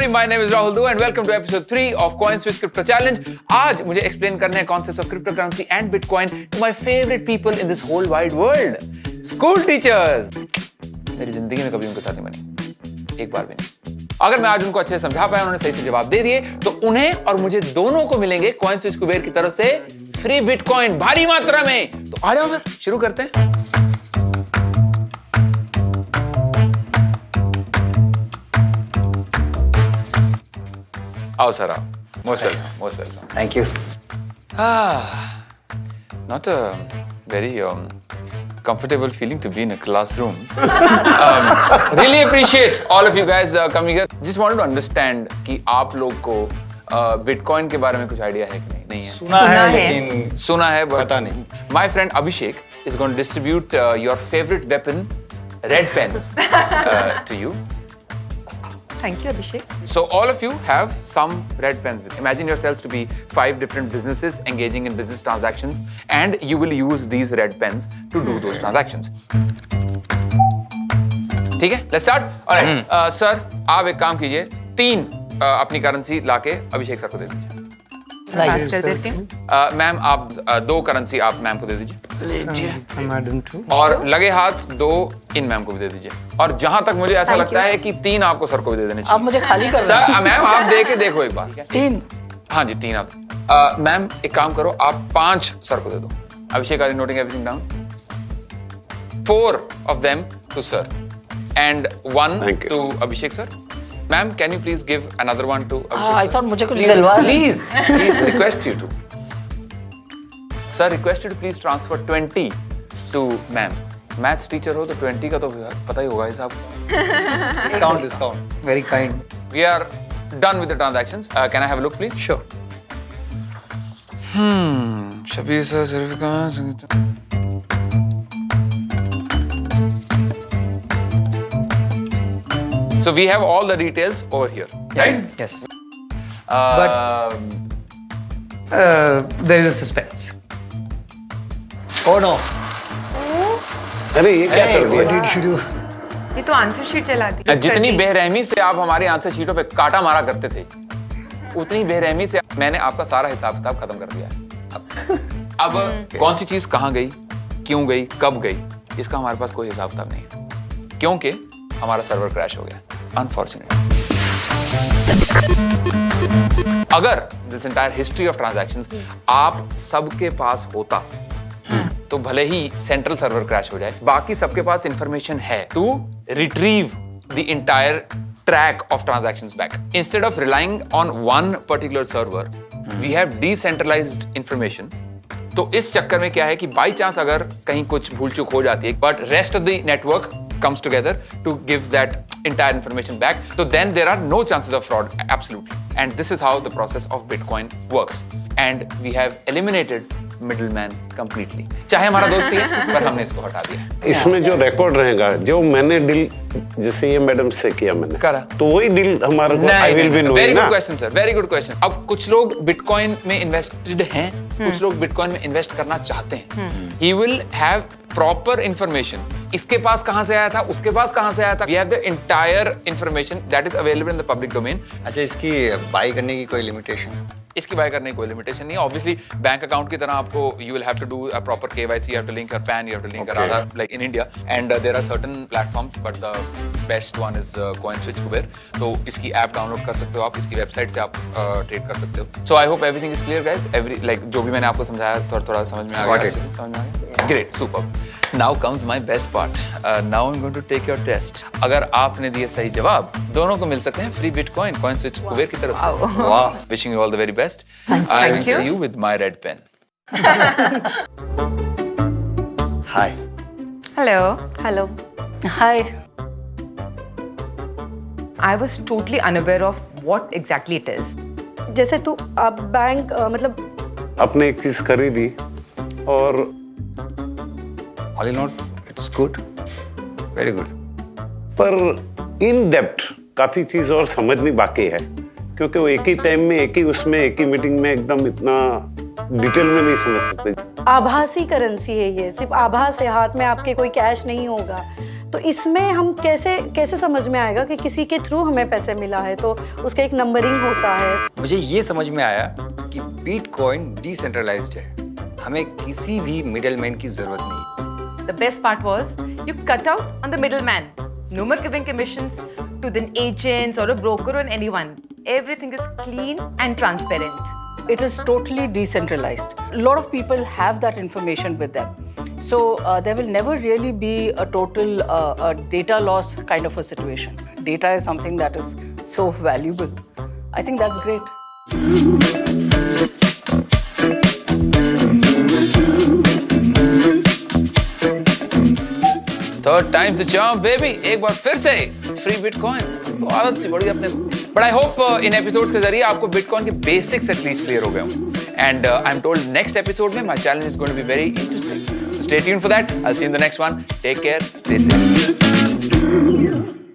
everybody, my name is Rahul Dua and welcome to episode 3 of CoinSwitch Crypto Challenge. आज मुझे explain करने हैं concepts of cryptocurrency and Bitcoin to my favorite people in this whole wide world, school teachers. मेरी जिंदगी में कभी उनके साथ नहीं बनी, एक बार भी नहीं। अगर मैं आज उनको अच्छे से समझा पाया, उन्होंने सही से जवाब दे दिए, तो उन्हें और मुझे दोनों को मिलेंगे CoinSwitch कुबेर की तरफ से फ्री बिटकॉइन भारी मात्रा में। तो आ जाओ फिर शुरू करते हैं। आओ सर, आओ। Most welcome. Thank you. Not a very comfortable feeling to be in a classroom. Really appreciate all of you guys coming here. Just wanted to understand कि आप लोग को बिटकॉइन के बारे में कुछ आइडिया है कि नहीं? नहीं है। सुना है but पता नहीं। My friend Abhishek is going to distribute your favorite weapon, red pens, to you. Thank you, Abhishek. So all of you have some red pens with you. Imagine yourselves to be 5 different businesses engaging in business transactions, and you will use these red pens to do those transactions. ठीक है? Let's start. Alright, sir, आप एक काम कीजिए, 3 अपनी currency लाके अभिषेक sir को दे दीजिए। पास कर देती हूँ। मैम आप 2 करेंसी आप मैम को दे दीजिए। लीजिए। और लगे हाथ 2 इन मैम को भी दे दीजिए। और जहां तक मुझे ऐसा लगता है कि 3 आपको सर को भी दे देने चाहिए। आप मुझे खाली कर सर मैम आप दे के देखो एक बार। 3। हाँ जी 3 आप। मैम एक काम करो, आप 5 सर को दे दो। Abhishek are you noting everything down? 4 of them to sir and 1 to Abhishek sir. Ma'am, can you please give another one to Abhishek? I thought मुझे कुछ दिलवा। Please, request you to. Sir, request you to please transfer 20 to ma'am. Maths teacher हो तो 20 का तो पता ही होगा हिसाब। Discount. Very kind. We are done with the transactions. Can I have a look, please? Sure. Shabir sir, certificate. So we have all the details over here, right? Yes. There is a suspense. Oh no. अरे ये क्या कर What दिया? did you do? ये तो answer sheet चला दी। जितनी बेरहमी से आप हमारी आंसर शीटों पे काटा मारा करते थे, उतनी बेरहमी से मैंने आपका सारा हिसाब किताब खत्म कर दिया है। अब कौन सी चीज कहाँ गई, क्यों गई, कब गई, इसका हमारे पास कोई हिसाब किताब नहीं है, क्योंकि हमारा सर्वर क्रैश हो गया, अनफॉर्चुनेटली। अगर this entire history of transactions आप सबके पास होता, तो भले ही सेंट्रल सर्वर क्रैश हो जाए, बाकी सबके पास इंफॉर्मेशन है to retrieve the entire track of transactions back. Instead of relying on one particular server, we have decentralized information. तो इस चक्कर में क्या है कि बाई चांस अगर कहीं कुछ भूल चूक हो जाती है, but rest of the network comes together to give that entire information back, so then there are no chances of fraud, absolutely. And this is how the process of Bitcoin works. And we have eliminated middleman completely. चाहे हमारा दोस्त ही है, पर हमने इसको हटा दिया। इसमें जो रिकॉर्ड रहेगा, जो मैंने डील जैसे ये मैडम से किया मैंने करा, तो वही डील हमारे को आई विल बी नोइंग ना। Very good question sir, very good question. अब कुछ लोग बिटकॉइन में इन्वेस्टेड हैं, कुछ लोग बिटकॉइन में इन्वेस्ट करना चाहते हैं। He will have proper information, इसके पास कहां से आया था, उसके पास कहां से आया था। We have the entire information that is available in the public domain. अच्छा, इसकी बाई करने की कोई लिमिटेशन? इसकी बाय करने की कोई लिमिटेशन नहीं है। ऑब्वियसली बैंक अकाउंट की तरह आपको you will have to do a proper KYC, you have to link your PAN, you have to link your Aadhaar, like in India. And there are certain platforms, but the best one is CoinSwitch Kuber. तो इसकी app download कर सकते हो आप, इसकी website से आप trade कर सकते हो। So I hope everything is clear guys. Every like जो भी मैंने आपको समझाया थोड़ा समझ में आ गया? समझ में आ गया? Great, super. Now comes my best part. Now I'm going to take your test. अगर आपने दिए सही जवाब, दोनों को मिल सकते हैं फ्री बिटकॉइन CoinSwitch कुबेर की तरफ से। वाह, wishing you all the very best. I will see you with my red pen. Hi. Hello. Hi. I was totally unaware of what exactly it is. जैसे तू अब बैंक मतलब आपने एक चीज खरीदी और All in all, it's good. Very good. पर इन डेप्थ काफी चीज और समझनी बाकी है, क्योंकि वो एक ही टाइम में एक ही उसमें एक ही मीटिंग में एकदम इतना डिटेल में नहीं समझ सकते। आभासी करेंसी है ये, सिर्फ आभास है, हाथ में आपके कोई कैश नहीं होगा। तो इसमें हम कैसे कैसे समझ में आएगा कि किसी के थ्रू हमें पैसे मिला है, तो उसका एक नंबरिंग होता है। मुझे ये समझ में आया कि बिटकॉइन डिसेंट्रलाइज्ड है, हमें किसी भी मिडलमैन की जरूरत नहीं। The best part was you cut out on the middleman. No more giving commissions to the agents or a broker or anyone. Everything is clean and transparent. It is totally decentralized. A lot of people have that information with them. So there will never really be a total data loss kind of a situation. Data is something that is so valuable. I think that's great. Third time's the charm, baby. एक बार फिर से free bitcoin तो आदत सी बढ़ी अपने को। But I hope in episodes के जरिए आपको बिटकॉइन के बेसिक्स एटलीस्ट क्लियर हो गए हों। And I am told next episode में my challenge is going to be very interesting. Stay tuned for that. I'll see you in the next one. Take care. Stay safe.